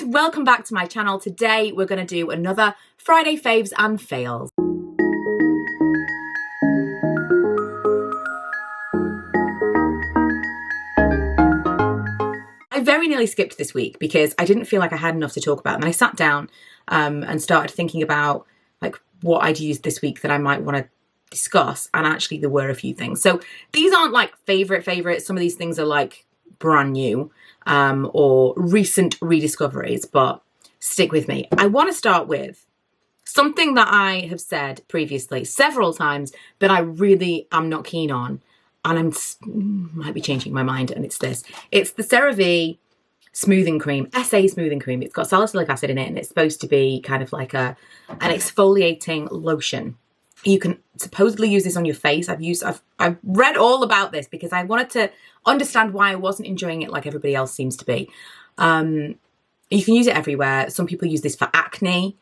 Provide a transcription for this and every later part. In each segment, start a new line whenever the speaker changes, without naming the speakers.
welcome back to my channel. Today we're going to do another Friday faves and fails. I very nearly skipped this week because I didn't feel like I had enough to talk about, and I sat down and started thinking about like what I'd used this week that I might want to discuss, and actually there were a few things. So these aren't like favorites. Some of these things are like brand new or recent rediscoveries, but stick with me. I want to start with something that I have said previously several times that I really am not keen on, and might be changing my mind, and it's this. It's the CeraVe smoothing cream, SA smoothing cream. It's got salicylic acid in it, and it's supposed to be kind of like an exfoliating lotion. You can supposedly use this on your face. I've read all about this because I wanted to understand why I wasn't enjoying it like everybody else seems to be. You can use it everywhere. Some people use this for acne,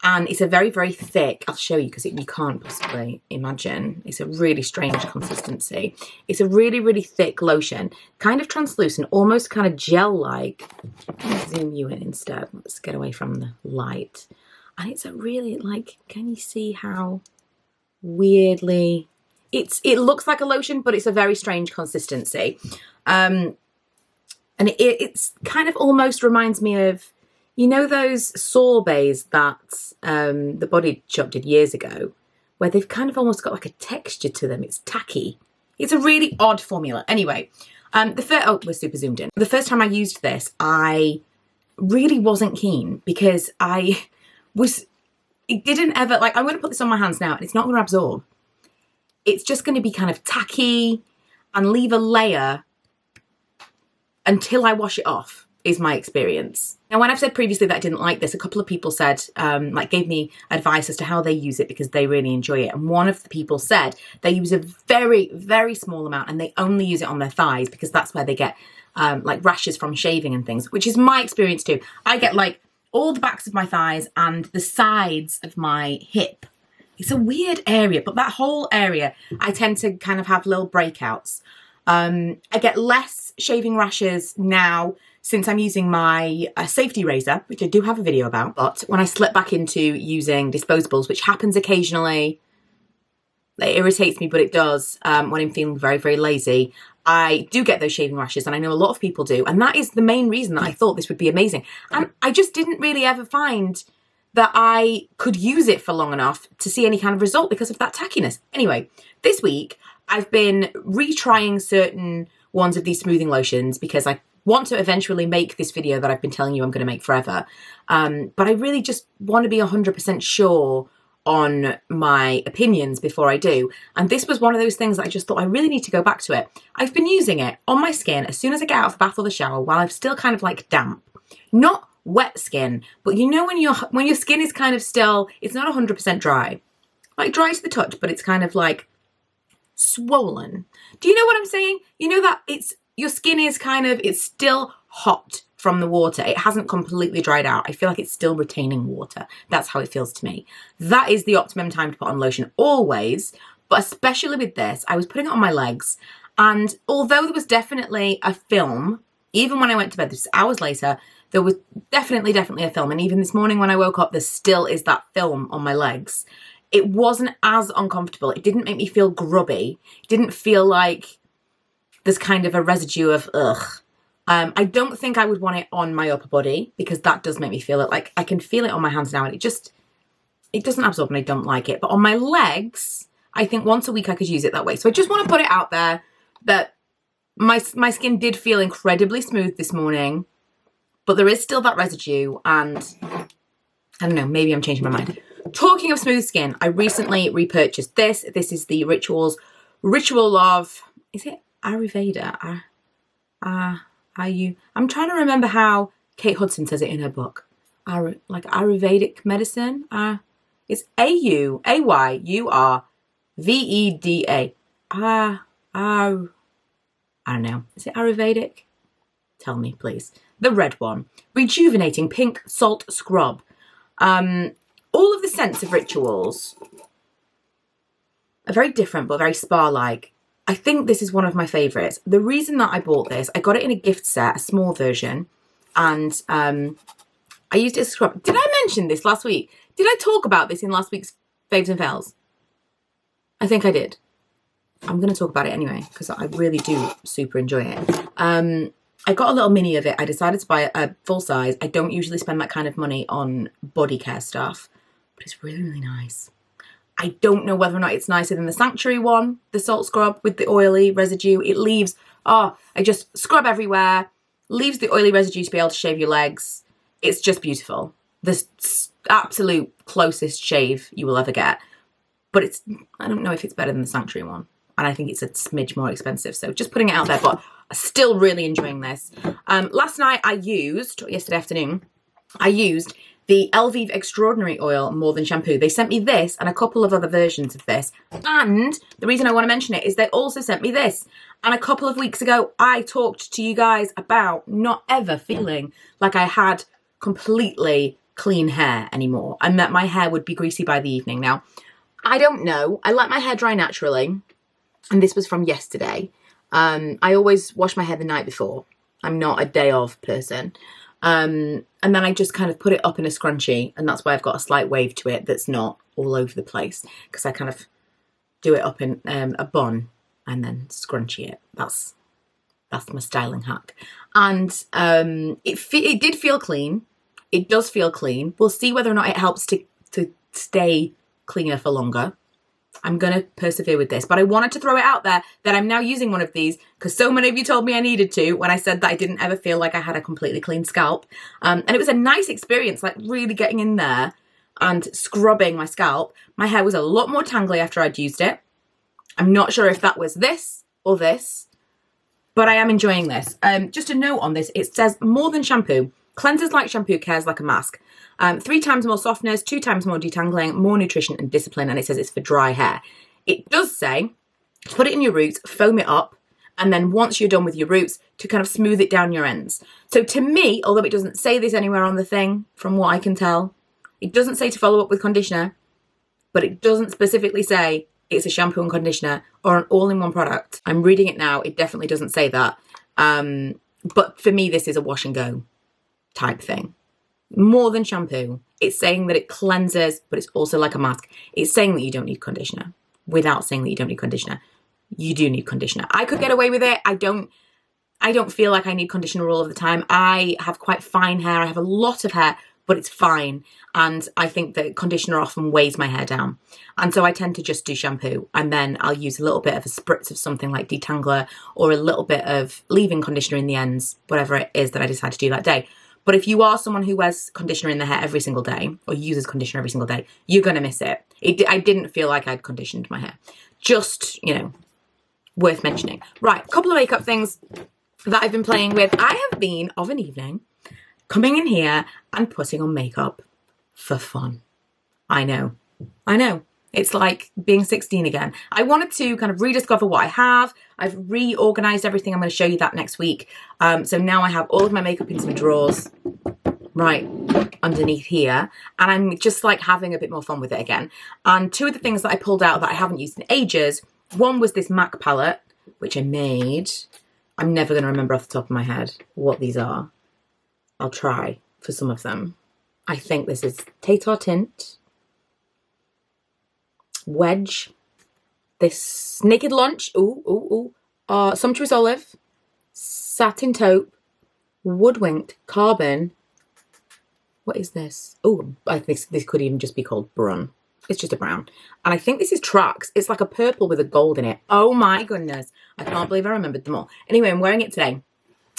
and it's a very, very thick, I'll show you because you can't possibly imagine. It's a really strange consistency. It's a really, really thick lotion, kind of translucent, almost kind of gel-like. Let me zoom you in instead. Let's get away from the light. And it's a really, like, can you see how weirdly it looks like a lotion, but it's a very strange consistency. And it's kind of almost reminds me of, you know, those sorbets that the Body Shop did years ago, where they've kind of almost got like a texture to them. It's tacky. It's a really odd formula. Anyway, oh, we're super zoomed in. The first time I used this, I really wasn't keen because it didn't ever, like, I'm going to put this on my hands now and it's not going to absorb. It's just going to be kind of tacky and leave a layer until I wash it off, is my experience. Now, when I've said previously that I didn't like this, a couple of people said, gave me advice as to how they use it because they really enjoy it. And one of the people said they use a very, very small amount and they only use it on their thighs because that's where they get like rashes from shaving and things, which is my experience too. I get like all the backs of my thighs and the sides of my hip. It's a weird area, but that whole area, I tend to kind of have little breakouts. I get less shaving rashes now since I'm using my safety razor, which I do have a video about. But when I slip back into using disposables, which happens occasionally, it irritates me, but it does when I'm feeling very, very lazy, I do get those shaving rashes, and I know a lot of people do. And that is the main reason that I thought this would be amazing. And I just didn't really ever find that I could use it for long enough to see any kind of result because of that tackiness. Anyway, this week I've been retrying certain ones of these smoothing lotions because I want to eventually make this video that I've been telling you I'm going to make forever. But I really just want to be 100% sure on my opinions before I do. And this was one of those things that I just thought I really need to go back to it. I've been using it on my skin as soon as I get out of the bath or the shower while I'm still kind of like damp. Not wet skin, but you know when your skin is kind of still, it's not 100% dry. Like dry to the touch, but it's kind of like swollen. Do you know what I'm saying? You know that your skin is kind of, it's still hot from the water. It hasn't completely dried out. I feel like it's still retaining water. That's how it feels to me. That is the optimum time to put on lotion always, but especially with this, I was putting it on my legs, and although there was definitely a film, even when I went to bed, this was hours later, there was definitely a film, and even this morning when I woke up, there still is that film on my legs. It wasn't as uncomfortable. It didn't make me feel grubby. It didn't feel like there's kind of a residue of ugh. I don't think I would want it on my upper body because that does make me feel it. Like I can feel it on my hands now, and it doesn't absorb, and I don't like it. But on my legs, I think once a week I could use it that way. So I just want to put it out there that my skin did feel incredibly smooth this morning, but there is still that residue, and I don't know, maybe I'm changing my mind. Talking of smooth skin, I recently repurchased this. This is the Ritual of, is it Ayurveda? I'm trying to remember how Kate Hudson says it in her book. Like Ayurvedic medicine. It's Ayurveda. I don't know. Is it Ayurvedic? Tell me, please. The red one. Rejuvenating Pink Salt Scrub. All of the scents of Rituals are very different, but very spa-like. I think this is one of my favourites. The reason that I bought this, I got it in a gift set, a small version, and I used it as a scrub. Did I mention this last week? Did I talk about this in last week's Faves and Fails? I think I did. I'm going to talk about it anyway because I really do super enjoy it. I got a little mini of it. I decided to buy a full size. I don't usually spend that kind of money on body care stuff, but it's really, really nice. I don't know whether or not it's nicer than the Sanctuary one, the salt scrub with the oily residue. It leaves, I just scrub everywhere, leaves the oily residue to be able to shave your legs. It's just beautiful. The absolute closest shave you will ever get. But it's, I don't know if it's better than the Sanctuary one. And I think it's a smidge more expensive. So just putting it out there, but I'm still really enjoying this. Last night yesterday afternoon, I used the Elvive Extraordinary Oil More Than Shampoo. They sent me this and a couple of other versions of this. And the reason I want to mention it is they also sent me this. And a couple of weeks ago, I talked to you guys about not ever feeling like I had completely clean hair anymore and that my hair would be greasy by the evening. Now, I don't know. I let my hair dry naturally. And this was from yesterday. I always wash my hair the night before. I'm not a day of person. And then I just kind of put it up in a scrunchie. And that's why I've got a slight wave to it that's not all over the place. Because I kind of do it up in a bun and then scrunchie it. That's my styling hack. And it did feel clean. It does feel clean. We'll see whether or not it helps to stay cleaner for longer. I'm going to persevere with this, but I wanted to throw it out there that I'm now using one of these because so many of you told me I needed to when I said that I didn't ever feel like I had a completely clean scalp. And it was a nice experience, like really getting in there and scrubbing my scalp. My hair was a lot more tangly after I'd used it. I'm not sure if that was this or this, but I am enjoying this. Just a note on this, it says More Than Shampoo. Cleanses like shampoo, cares like a mask. 3 times more softness, 2 times more detangling, more nutrition and discipline, and it says it's for dry hair. It does say, put it in your roots, foam it up, and then once you're done with your roots, to kind of smooth it down your ends. So to me, although it doesn't say this anywhere on the thing, from what I can tell, it doesn't say to follow up with conditioner, but it doesn't specifically say it's a shampoo and conditioner or an all-in-one product. I'm reading it now, it definitely doesn't say that. But for me, this is a wash and go type thing. More Than Shampoo. It's saying that it cleanses, but it's also like a mask. It's saying that you don't need conditioner without saying that you don't need conditioner. You do need conditioner. I could get away with it. I don't feel like I need conditioner all of the time. I have quite fine hair. I have a lot of hair, but it's fine. And I think that conditioner often weighs my hair down. And so I tend to just do shampoo and then I'll use a little bit of a spritz of something like detangler or a little bit of leave-in conditioner in the ends, whatever it is that I decide to do that day. But if you are someone who wears conditioner in their hair every single day or uses conditioner every single day, you're going to miss it. I didn't feel like I'd conditioned my hair. Just, you know, worth mentioning. Right, a couple of makeup things that I've been playing with. I have been, of an evening, coming in here and putting on makeup for fun. I know. It's like being 16 again. I wanted to kind of rediscover what I have. I've reorganized everything. I'm going to show you that next week. So now I have all of my makeup in some drawers right underneath here. And I'm just like having a bit more fun with it again. And 2 of the things that I pulled out that I haven't used in ages, one was this MAC palette, which I made. I'm never going to remember off the top of my head what these are. I'll try for some of them. I think this is Tatar Tint, Wedge, this Naked Lunch, Sumptuous Olive, Satin Taupe, Woodwinked, Carbon. What is this? Oh, I think this could even just be called Brun. It's just a brown. And I think this is Trax. It's like a purple with a gold in it. Oh my goodness. I can't believe I remembered them all. Anyway, I'm wearing it today.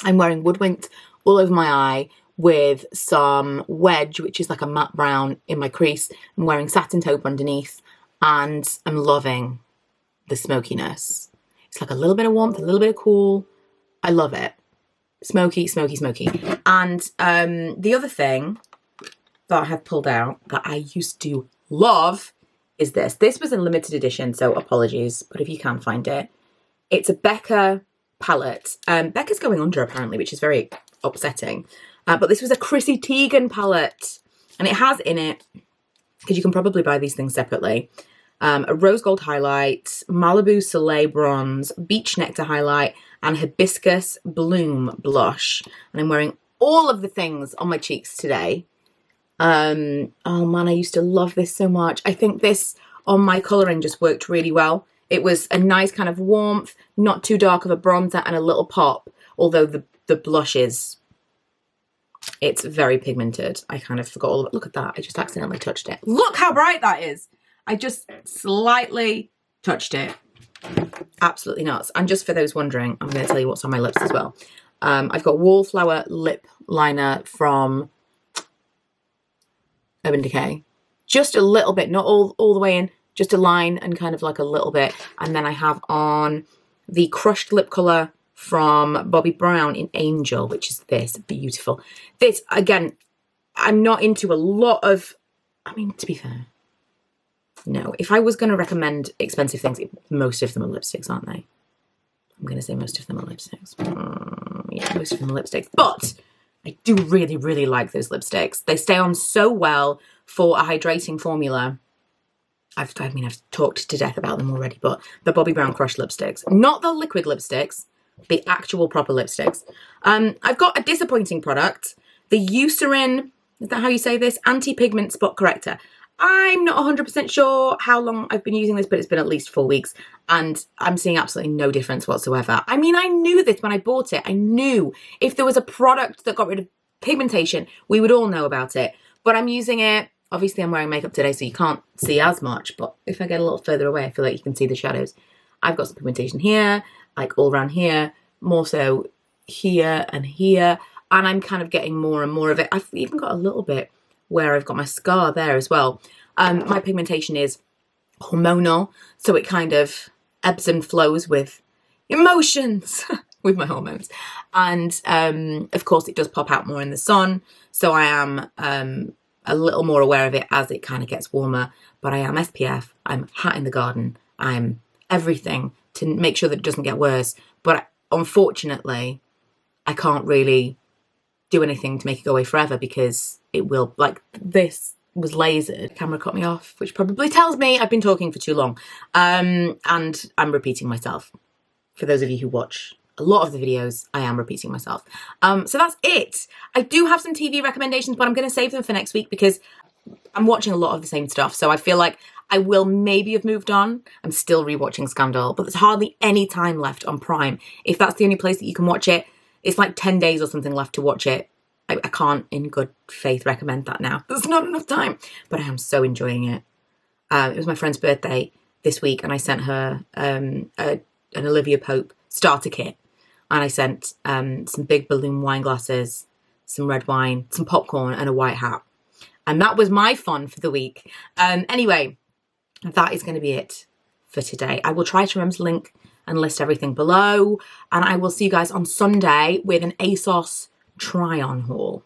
I'm wearing Woodwinked all over my eye with some Wedge, which is like a matte brown in my crease. I'm wearing Satin Taupe underneath. And I'm loving the smokiness. It's like a little bit of warmth, a little bit of cool. I love it. Smoky, smoky, smoky. And the other thing that I have pulled out that I used to love is this. This was a limited edition, so apologies, but if you can find it. It's a Becca palette. Becca's going under apparently, which is very upsetting. But this was a Chrissy Teigen palette. And it has in it, because you can probably buy these things separately, a rose gold highlight, Malibu Soleil bronze, beach nectar highlight, and hibiscus bloom blush. And I'm wearing all of the things on my cheeks today. Oh man, I used to love this so much. I think this on my colouring just worked really well. It was a nice kind of warmth, not too dark of a bronzer, and a little pop, although the blush is, it's very pigmented. I kind of forgot all of it. Look at that. I just accidentally touched it. Look how bright that is. I just slightly touched it. Absolutely nuts. And just for those wondering, I'm going to tell you what's on my lips as well. I've got Wallflower lip liner from Urban Decay. Just a little bit, not all the way in, just a line and kind of like a little bit. And then I have on the crushed lip colour from Bobbi Brown in Angel, which is this, beautiful. This, again, I'm not into a lot of, I mean, to be fair, no. If I was going to recommend expensive things, most of them are lipsticks, aren't they? I'm going to say most of them are lipsticks. Yeah, most of them are lipsticks. But I do really, really like those lipsticks. They stay on so well for a hydrating formula. I've talked to death about them already, but the Bobbi Brown Crushed lipsticks. Not the liquid lipsticks, the actual proper lipsticks. I've got a disappointing product. The Eucerin, is that how you say this? Anti-Pigment Spot Corrector. I'm not 100% sure how long I've been using this, but it's been at least 4 weeks, and I'm seeing absolutely no difference whatsoever. I mean, I knew this when I bought it. I knew if there was a product that got rid of pigmentation, we would all know about it. But I'm using it. Obviously, I'm wearing makeup today, so you can't see as much, but if I get a little further away, I feel like you can see the shadows. I've got some pigmentation here, like all around here, more so here, and I'm kind of getting more and more of it. I've even got a little bit where I've got my scar there as well. My pigmentation is hormonal, so it kind of ebbs and flows with emotions, with my hormones. And of course, it does pop out more in the sun, so I am a little more aware of it as it kind of gets warmer. But I am SPF, I'm hat in the garden, I'm everything to make sure that it doesn't get worse. But unfortunately, I can't really do anything to make it go away forever, because it will, like this was lasered. Camera cut me off, which probably tells me I've been talking for too long. And I'm repeating myself. For those of you who watch a lot of the videos, I am repeating myself. So that's it. I do have some TV recommendations, but I'm going to save them for next week because I'm watching a lot of the same stuff. So I feel like I will maybe have moved on. I'm still rewatching Scandal, but there's hardly any time left on Prime. If that's the only place that you can watch it, it's like 10 days or something left to watch it. I can't in good faith recommend that now. There's not enough time, but I am so enjoying it. It was my friend's birthday this week, and I sent her an Olivia Pope starter kit. And I sent some big balloon wine glasses, some red wine, some popcorn, and a white hat. And that was my fun for the week. Anyway, that is going to be it for today. I will try to remember to link and list everything below. And I will see you guys on Sunday with an ASOS try-on haul.